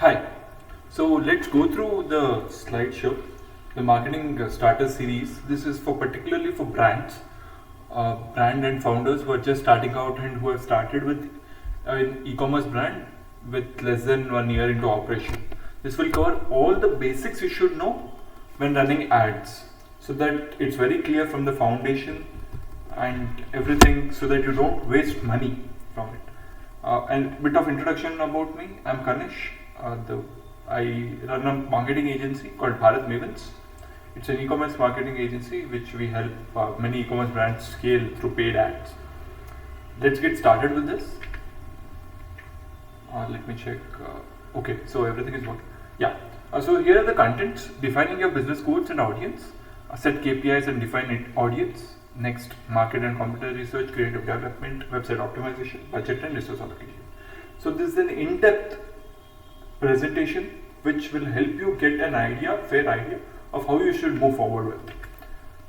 Hi. So let's go through the slideshow, the marketing starter series. This is for particularly for brands, brand and founders who are just starting out and who have started with an e-commerce brand with less than 1 year into operation. This will cover all the basics you should know when running ads, so that it's very clear from the foundation and everything, so that you don't waste money from it. And bit of introduction about me. I'm Kanish. I run a marketing agency called Bharat Mavens. It's an e-commerce marketing agency which we help many e-commerce brands scale through paid ads. Let's get started with this. Let me check. Okay, so everything is working. Yeah. So here are the contents: defining your business goals and audience, set KPIs and define it audience. Next, market and competitor research, creative development, website optimization, budget and resource allocation. So this is an in-depth presentation which will help you get an idea, fair idea of how you should move forward with.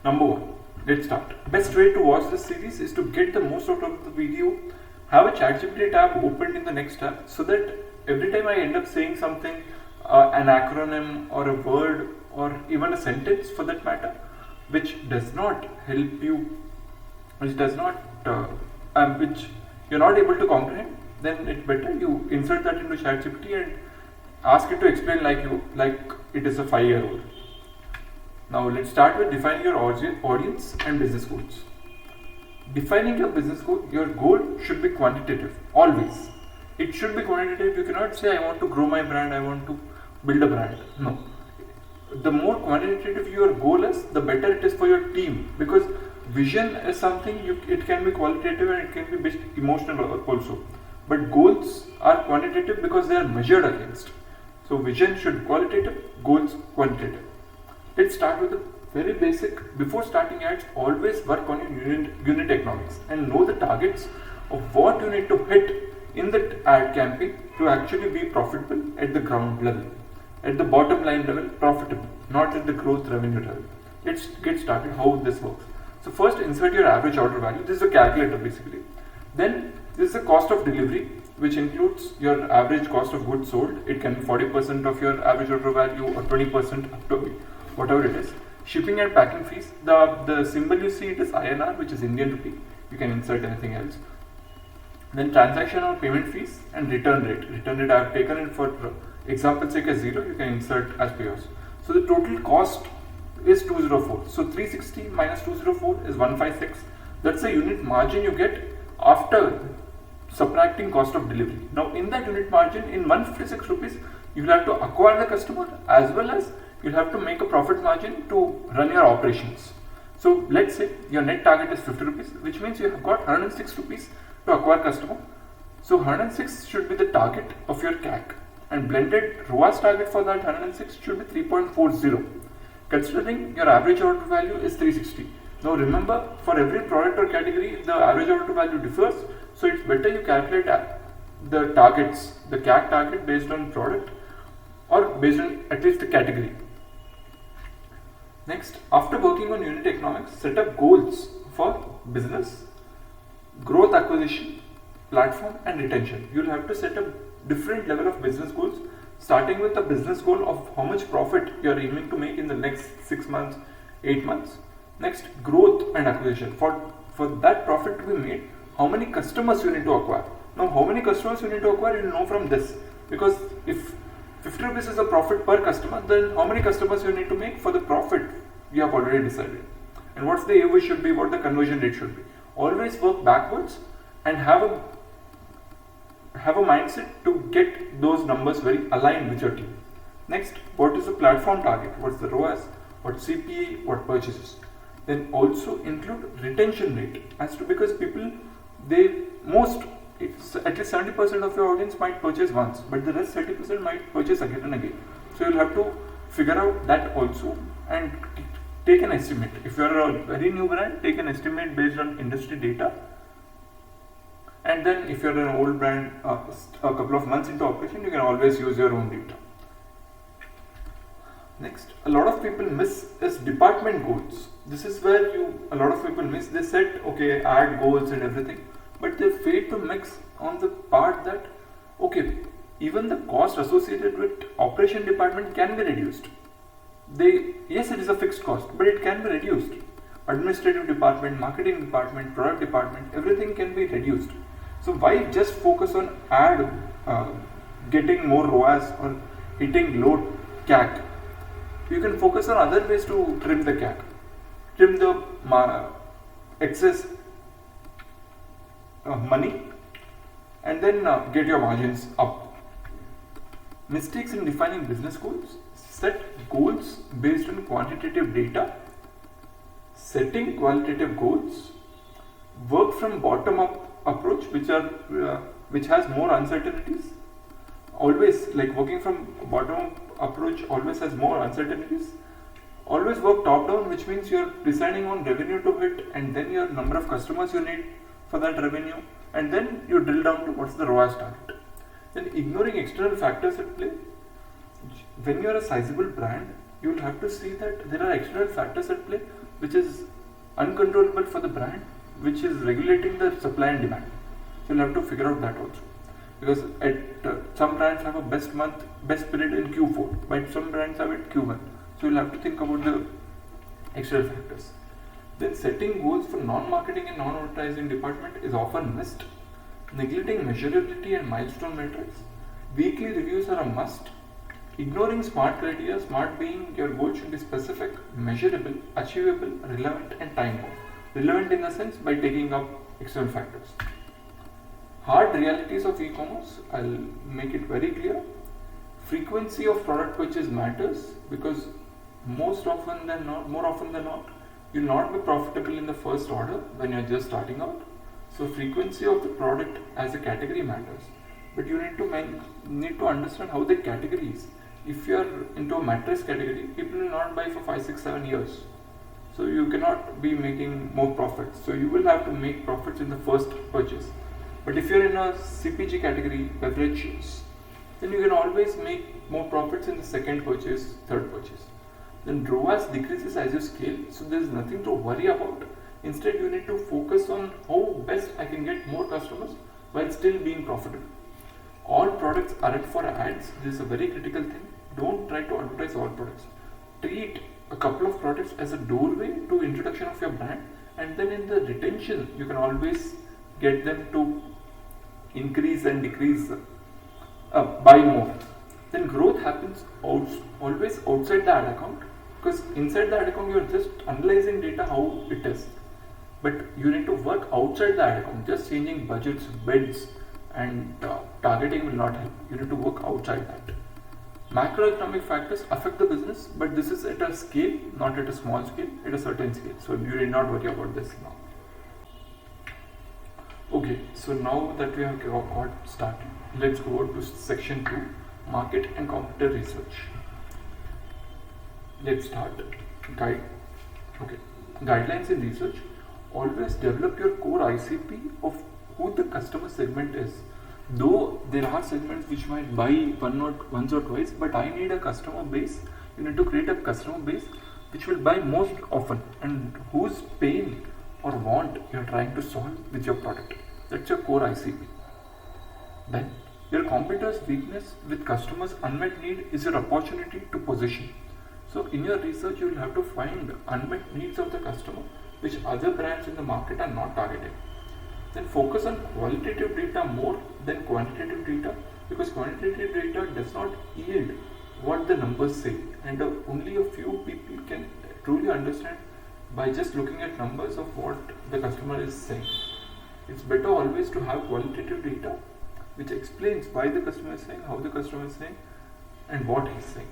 Number one, let's start. Best way to watch this series is to get the most out of the video. Have a ChatGPT tab opened in the next tab, so that every time I end up saying something, an acronym or a word or even a sentence for that matter, which does not help you, which you're not able to comprehend, then it's better you insert that into ChatGPT and ask it to explain like it is a 5-year-old. Now let's start with defining your audience and business goals. Defining your business goal, your goal should be quantitative, always. It should be quantitative. You cannot say I want to grow my brand, I want to build a brand. No. The more quantitative your goal is, the better it is for your team, because vision is something it can be qualitative and it can be based emotional also. But goals are quantitative because they are measured against. So vision should be qualitative, goals quantitative. Let's start with the very basic. Before starting ads, always work on your unit economics and know the targets of what you need to hit in the ad campaign to actually be profitable at the ground level, at the bottom line level, profitable, not at the growth revenue level. Let's get started how this works. So first, insert your average order value. This is a calculator basically. Then this is the cost of delivery, which includes your average cost of goods sold. It can be 40% of your average order value or 20% up to whatever it is. Shipping and packing fees. The symbol you see, it is INR, which is Indian rupee. You can insert anything else. Then transaction or payment fees and return rate. Return rate I have taken it for example sake as 0. You can insert as per yours. So the total cost is 204. So 360 minus 204 is 156. That's the unit margin you get after subtracting cost of delivery. Now in that unit margin, in 156 rupees, you will have to acquire the customer, as well as you'll have to make a profit margin to run your operations. So let's say your net target is 50 rupees, which means you have got 106 rupees to acquire customer. So 106 should be the target of your CAC, and blended ROAS target for that 106 should be 3.40, considering your average order value is 360. Now remember, for every product or category, the average order value differs, so it's better you calculate the targets, the CAC target based on product or based on at least the category. Next, after working on unit economics, set up goals for business, growth, acquisition, platform and retention. You'll have to set up different level of business goals, starting with the business goal of how much profit you're aiming to make in the next 6 months, 8 months. Next, growth and acquisition. For that profit to be made, how many customers you need to acquire. Now, how many customers you need to acquire, you'll know from this. Because if 50 rupees is a profit per customer, then how many customers you need to make for the profit you have already decided. And what's the AOV should be, what the conversion rate should be. Always work backwards and have a mindset to get those numbers very aligned with your team. Next, what is the platform target? What's the ROAS? What CPA? What purchases? Then also include retention rate, as to, because people, at least 70% of your audience might purchase once, but the rest 30% might purchase again and again. So you'll have to figure out that also and take an estimate. If you're a very new brand, take an estimate based on industry data. And then if you're an old brand, a couple of months into operation, you can always use your own data. Next, a lot of people miss is department goals. This is where a lot of people miss. They said, okay, add goals and everything, but they fail to mix on the part that, okay, Even the cost associated with operation department can be reduced. Yes, it is a fixed cost, but it can be reduced. Administrative department, marketing department, product department, everything can be reduced. So why just focus on getting more ROAS or hitting low CAC? You can focus on other ways to trim the CAC, trim the excess money, and then get your margins up. Mistakes in defining business goals: set goals based on quantitative data, setting qualitative goals, work from bottom up approach, which has more uncertainties. Always, like, working from bottom up approach always has more uncertainties. Always work top down, which means you're deciding on revenue to hit, and then your number of customers you need for that revenue, and then you drill down to what's the ROAS target. Then ignoring external factors at play. When you're a sizable brand, you'll have to see that there are external factors at play which is uncontrollable for the brand, which is regulating the supply and demand. So you'll have to figure out that also. Because some brands have a best period in Q4, but some brands have it Q1. So you'll have to think about the external factors. Then setting goals for non-marketing and non-advertising department is often missed. Neglecting measurability and milestone metrics. Weekly reviews are a must. Ignoring SMART criteria, SMART being your goal should be specific, measurable, achievable, relevant, and time-bound. Relevant in the sense by taking up external factors. Hard realities of e-commerce, I'll make it very clear. Frequency of product purchase matters, because more often than not, you'll not be profitable in the first order when you're just starting out. So frequency of the product as a category matters, but you need to understand how the category is. If you are into a mattress category, people will not buy for 5, 6, 7 years. So you cannot be making more profits. So you will have to make profits in the first purchase. But if you're in a CPG category, beverages, then you can always make more profits in the second purchase, third purchase. Then ROAS decreases as you scale, so there is nothing to worry about. Instead, you need to focus on how best I can get more customers while still being profitable. All products aren't for ads. This is a very critical thing. Don't try to advertise all products. Treat a couple of products as a doorway to introduction of your brand, and then in the retention, you can always get them to increase and decrease, buy more. Then growth happens always outside the ad account, because inside the ad account you are just analyzing data how it is. But you need to work outside the ad account. Just changing budgets, bids, and targeting will not help. You need to work outside that. Macroeconomic factors affect the business, but this is at a scale, not at a small scale, at a certain scale. So you need not worry about this now. Okay, so now that we have got started, let's go to section 2, market and competitor research. Let's start. Guidelines in research. Always develop your core ICP of who the customer segment is. Though there are segments which might buy once or twice, but I need a customer base. You need to create a customer base which will buy most often, and whose pain or want you are trying to solve with your product. That's your core ICP. Then your competitor's weakness with customers' unmet need is your opportunity to position. So in your research, you will have to find unmet needs of the customer which other brands in the market are not targeting. Then focus on qualitative data more than quantitative data, because quantitative data does not yield what the numbers say, and only a few people can truly understand by just looking at numbers of what the customer is saying. It's better always to have qualitative data which explains why the customer is saying, how the customer is saying, and what he's saying.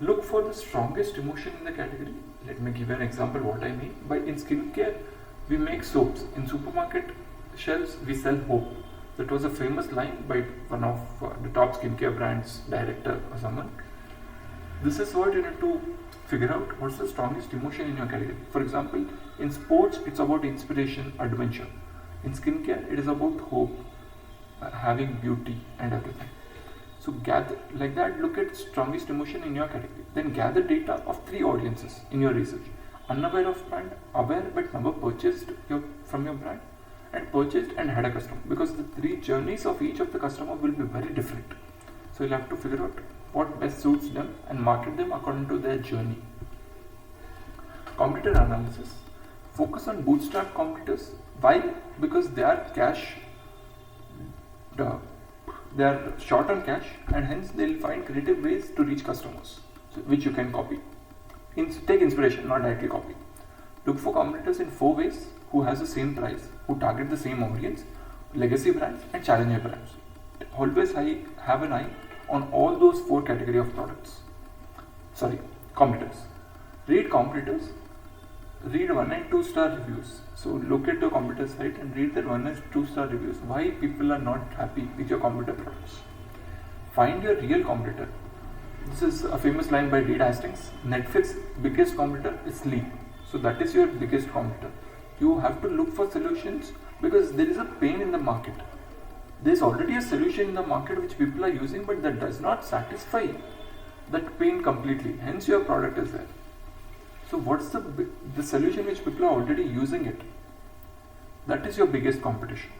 Look for the strongest emotion in the category. Let me give you an example what I mean. In skincare, we make soaps. In supermarket shelves, we sell hope. That was a famous line by one of the top skincare brands director or someone. This is what you need to figure out. What's the strongest emotion in your category? For example, in sports, it's about inspiration, adventure. In skincare, it is about hope, having beauty and everything. So gather like that, look at strongest emotion in your category. Then gather data of 3 audiences in your research. Unaware of brand, aware but never purchased from your brand, and purchased and had a customer, because the three journeys of each of the customer will be very different. So you'll have to figure out what best suits them and market them according to their journey. Competitor analysis. Focus on bootstrap competitors. Why? Because they are they are short on cash, and hence they'll find creative ways to reach customers, which you can copy. Take inspiration, not directly copy. Look for competitors in 4 ways who has the same price, who target the same audience, legacy brands and challenger brands. Always have an eye on all those 4 category of products. Competitors. Read competitors. Read 1 and 2 star reviews. So look at the competitor site and read their 1 and 2 star reviews. Why people are not happy with your competitor products. Find your real competitor. This is a famous line by Reed Hastings. Netflix's biggest competitor is sleep. So that is your biggest competitor. You have to look for solutions because there is a pain in the market. There is already a solution in the market which people are using, but that does not satisfy that pain completely. Hence your product is there. So what's the solution which people are already using it? That is your biggest competition.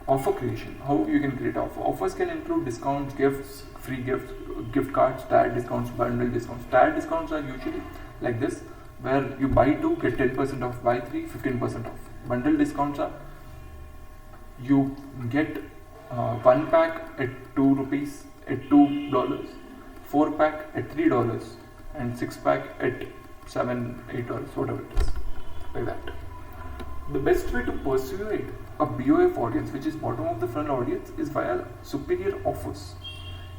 Offer creation. How you can create offer. Offers can include discounts, gifts, free gifts, gift cards, tiered discounts, bundle discounts. Tiered discounts are usually like this, where you buy 2, get 10% off, buy 3, 15% off. Bundle discounts are you get 1 pack at 2 rupees, at $2, 4 pack at $3, and 6 pack at $7, $8, whatever it is, like that. The best way to persuade a BOF audience, which is bottom of the funnel audience, is via superior offers.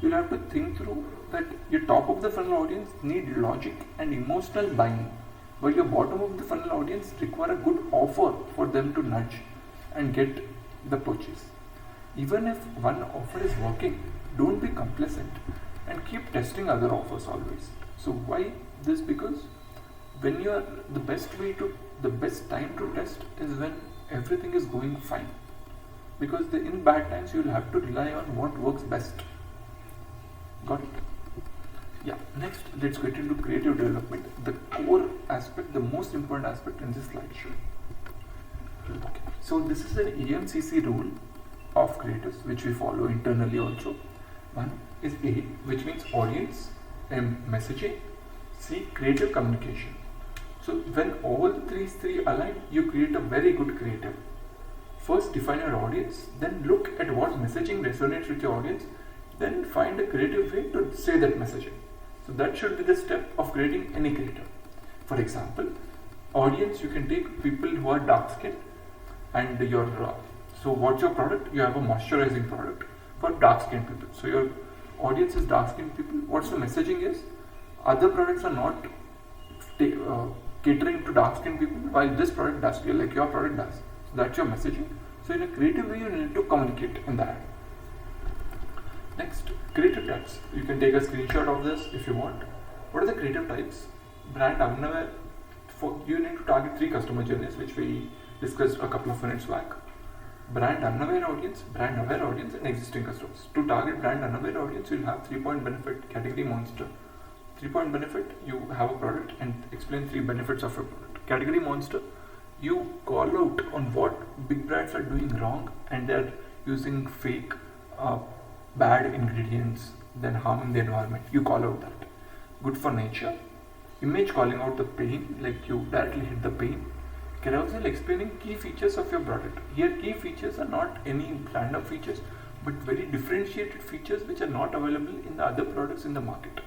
You'll have to think through that your top of the funnel audience need logic and emotional buying, but your bottom of the funnel audience require a good offer for them to nudge and get the purchase. Even if one offer is working, don't be complacent and keep testing other offers always. So why this? Because when you are the best time to test is when everything is going fine, because in bad times you will have to rely on what works best. Got it? Yeah. Next, let's get into creative development, the core aspect, the most important aspect in this slideshow. Okay. So this is an AMCC rule of creatives which we follow internally also. One is A, which means audience, M, messaging, C, creative communication. So when all three align, you create a very good creative. First define your audience, then look at what messaging resonates with your audience, then find a creative way to say that messaging. So that should be the step of creating any creative. For example, audience, you can take people who are dark skinned, and so what's your product? You have a moisturizing product for dark skinned people. So your audience is dark skinned people. What's the messaging is? Other products are not catering to dark skinned people, while this product does, like your product does. So that's your messaging. So in a creative way, you need to communicate in that. Next, creative types. You can take a screenshot of this if you want. What are the creative types? Brand unaware. You need to target 3 customer journeys, which we discussed a couple of minutes back. Brand unaware audience, brand aware audience, and existing customers. To target brand unaware audience, you'll have 3-point benefit, category monster. 3-point benefit, you have a product and explain 3 benefits of your product. Category monster, you call out on what big brands are doing wrong and they're using fake, bad ingredients, then harming the environment. You call out that. Good for nature. Image, calling out the pain, like you directly hit the pain. Carousel, explaining key features of your product. Here key features are not any random features, but very differentiated features which are not available in the other products in the market.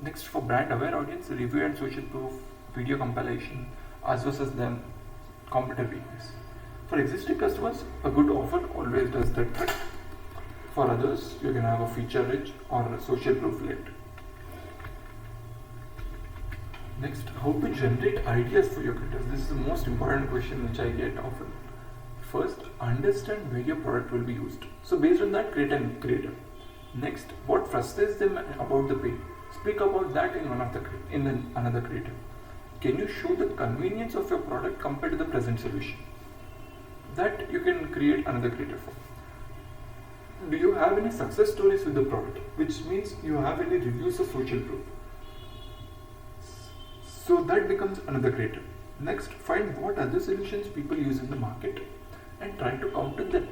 Next, for brand aware audience, review and social proof, video compilation, us versus them, competitor weakness. For existing customers, a good offer always does that trick. For others, you can have a feature rich or a social proof led. Next, how to generate ideas for your creators. This is the most important question which I get often. First, understand where your product will be used. So based on that, create a creative. Next, what frustrates them about the pain. Speak about that in another creative. Can you show the convenience of your product compared to the present solution? That you can create another creative for. Do you have any success stories with the product? Which means you have any reviews of social proof. So that becomes another creative. Next, find what other solutions people use in the market and try to counter them.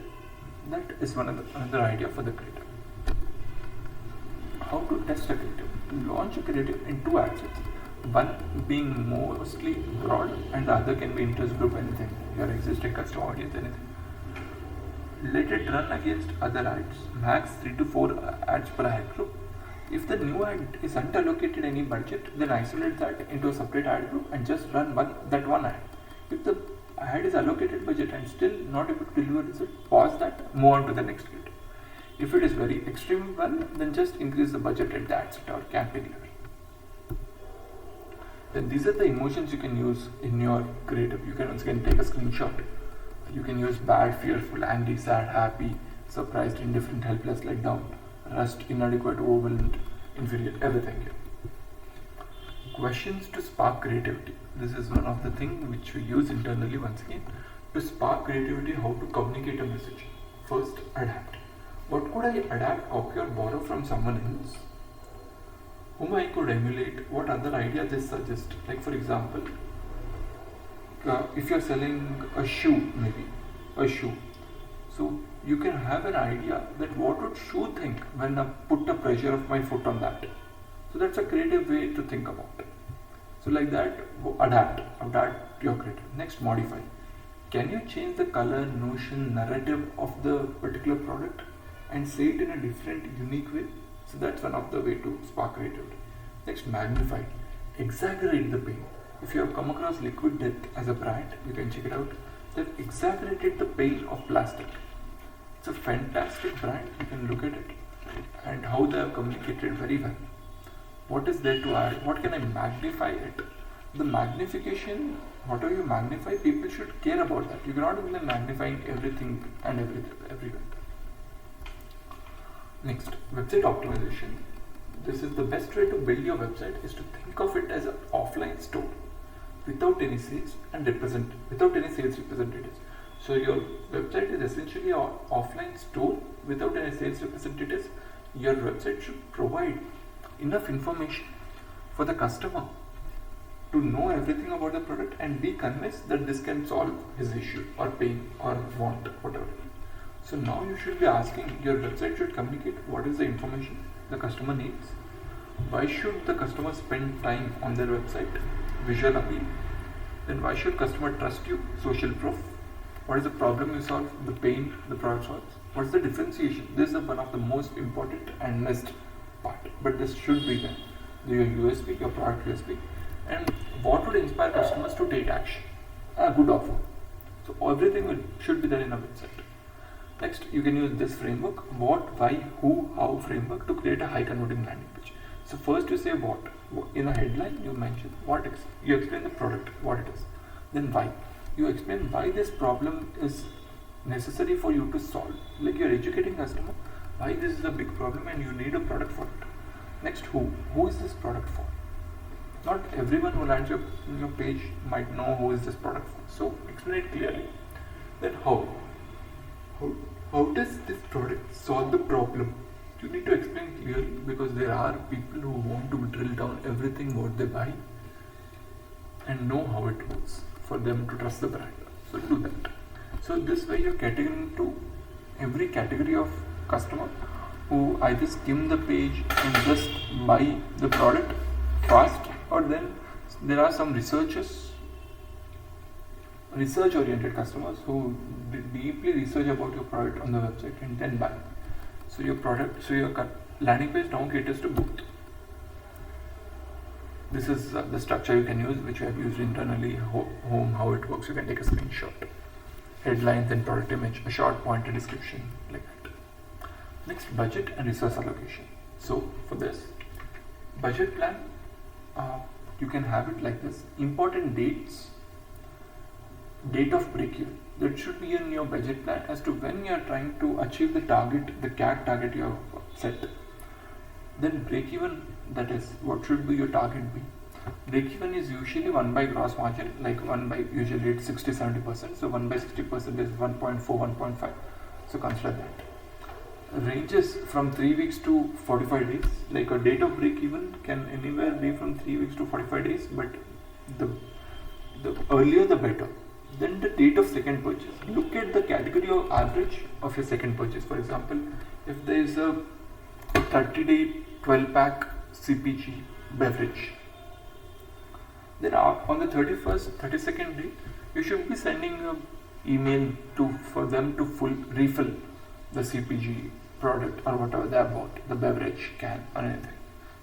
That is another idea for the creative. How to test a creative? Launch a creative in two axes. One being mostly broad and the other can be interest group, anything, your existing customer audience, anything. Let it run against other ads, max 3 to 4 ads per ad group. If the new ad is unallocated any budget, then isolate that into a separate ad group and just run that one ad. If the ad is allocated budget and still not able to deliver result, pause that, move on to the next creative. If it is very extremely well, then just increase the budget at the ad set or campaign level. Then these are the emotions you can use in your creative. You can once again take a screenshot. You can use bad, fearful, angry, sad, happy, surprised, indifferent, helpless, let down, rust, inadequate, overwhelmed, inferior, everything here. Questions to spark creativity. This is one of the things which we use internally once again. To spark creativity, how to communicate a message. First, adapt. What could I adapt, copy or borrow from someone else? Whom I could emulate, what other idea they suggest. Like for example, if you're selling a shoe, maybe, a shoe. So you can have an idea that what would shoe think when I put the pressure of my foot on that. So that's a creative way to think about it. So like that, adapt your creative. Next, modify. Can you change the color, notion, narrative of the particular product and say it in a different, unique way? So that's one of the way to spark creativity. Next, magnify. Exaggerate the pain. If you have come across Liquid Death as a brand, you can check it out. They've exaggerated the pain of plastic. It's a fantastic brand. You can look at it and how they have communicated very well. What is there to add? What can I magnify it? The magnification, whatever you magnify, people should care about that. You cannot be magnifying everything and everywhere. Next, website optimization. This is the best way to build your website, is to think of it as an offline store without any sales representatives. So your website is essentially an offline store without any sales representatives. Your website should provide enough information for the customer to know everything about the product and be convinced that this can solve his issue or pain or want, whatever. So now you should be asking, your website should communicate what is the information the customer needs. Why should the customer spend time on their website? Visual appeal. Then why should customer trust you? Social proof. What is the problem you solve? The pain the product solves. What is the differentiation? This is one of the most important and missed part. But this should be there. Your USP, your product USP. And what would inspire customers to take action? A good offer. So everything should be there in a website. Next, you can use this framework, what, why, who, how framework to create a high converting landing page. So first you say what. In a headline you mention what is. You explain the product, what it is. Then why. You explain why this problem is necessary for you to solve. Like you're educating customer why this is a big problem and you need a product for it. Next, who. Who is this product for? Not everyone who lands your page might know who is this product for. So explain it clearly. Then how. How does this product solve the problem? You need to explain clearly, because there are people who want to drill down everything what they buy and know how it works for them to trust the brand. So do that. So this way you're catering to every category of customer who either skim the page and just buy the product fast, or then there are some research-oriented customers who deeply research about your product on the website and then buy. So your landing page now caters to both. This is the structure you can use, which I have used internally. How it works. You can take a screenshot. Headlines and product image, a short pointer description, like that. Next, budget and resource allocation. So for this budget plan, you can have it like this. Important dates. Date of break-even. That should be in your budget plan as to when you are trying to achieve the target, the CAC target you have set. Then break-even, that is what should be your target be. Break-even is usually 1 by gross margin, like 1 by, usually it's 60-70%. So 1 by 60% is 1.4, 1.5. So consider that. Ranges from 3 weeks to 45 days. Like a date of break-even can anywhere be from 3 weeks to 45 days, but The earlier the better. Then the date of second purchase. Look at the category of average of your second purchase. For example, if there is a 30-day 12-pack CPG beverage, then on the 31st, 32nd day, you should be sending an email for them to refill the CPG product or whatever they have bought, the beverage can or anything.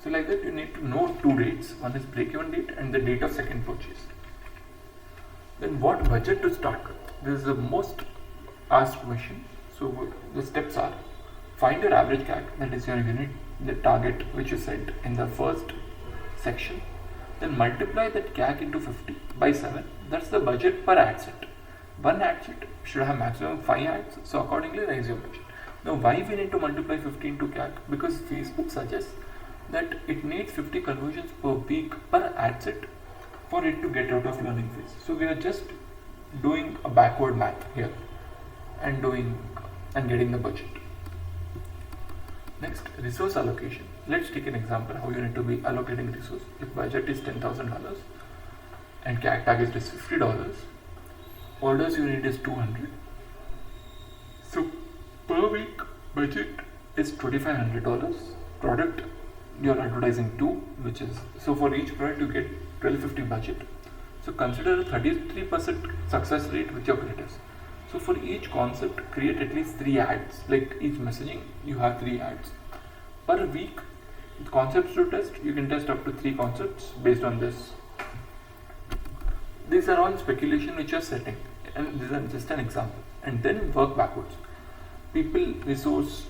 So like that, you need to know two dates. One is break-even date and the date of second purchase. Then what budget to start with? This is the most asked question. So the steps are: find your average CAC, that is your unit, the target which you set in the first section. Then multiply that CAC into 50 by 7. That's the budget per ad set. One ad set should have maximum 5 ads. So accordingly, raise your budget. Now, why we need to multiply 50 into CAC? Because Facebook suggests that it needs 50 conversions per week per ad set for it to get out of learning phase. So we are just doing a backward math here and getting the budget. Next, resource allocation. Let's take an example how you need to be allocating resource. If budget is $10,000 and CAC target is $50, orders you need is 200. So per week budget is $2,500. Product you're advertising to, which is, so for each product you get $1,250 budget. So consider a 33% success rate with your creators. So for each concept, create at least 3 ads. Like each messaging, you have 3 ads per week. Concepts to test, you can test up to 3 concepts based on this. These are all speculation which you are setting, and this is just an example. And then work backwards. People, resource,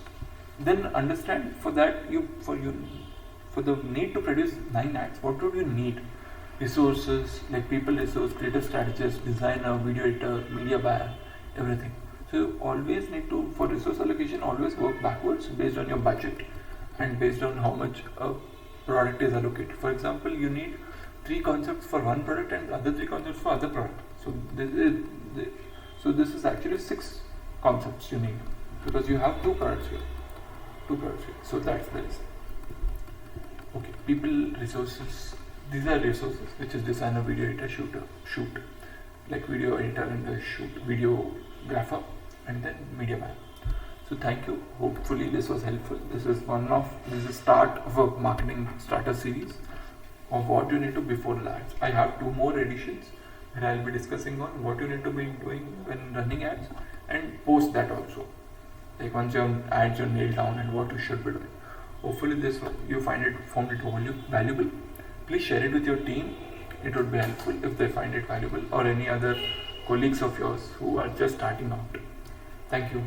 then understand for that for the need to produce 9 ads, what would you need? Resources like people resource, creative strategist, designer, video editor, media buyer, everything. So you always need to, for resource allocation, always work backwards based on your budget and based on how much a product is allocated. For example, you need 3 concepts for one product and other 3 concepts for other product. So this is actually 6 concepts you need, because you have 2 products here. So that's this. Okay, people, resources. These are resources, which is designer, video editor, shoot, like video editor and the shoot, videographer, and then media buyer. So thank you. Hopefully this was helpful. This is start of a marketing starter series of what you need to before ads. I have 2 more editions where I'll be discussing on what you need to be doing when running ads and post that also. Like once your ads are nailed down and what you should be doing. Hopefully this one you found it valuable. Please share it with your team. It would be helpful if they find it valuable, or any other colleagues of yours who are just starting out. Thank you.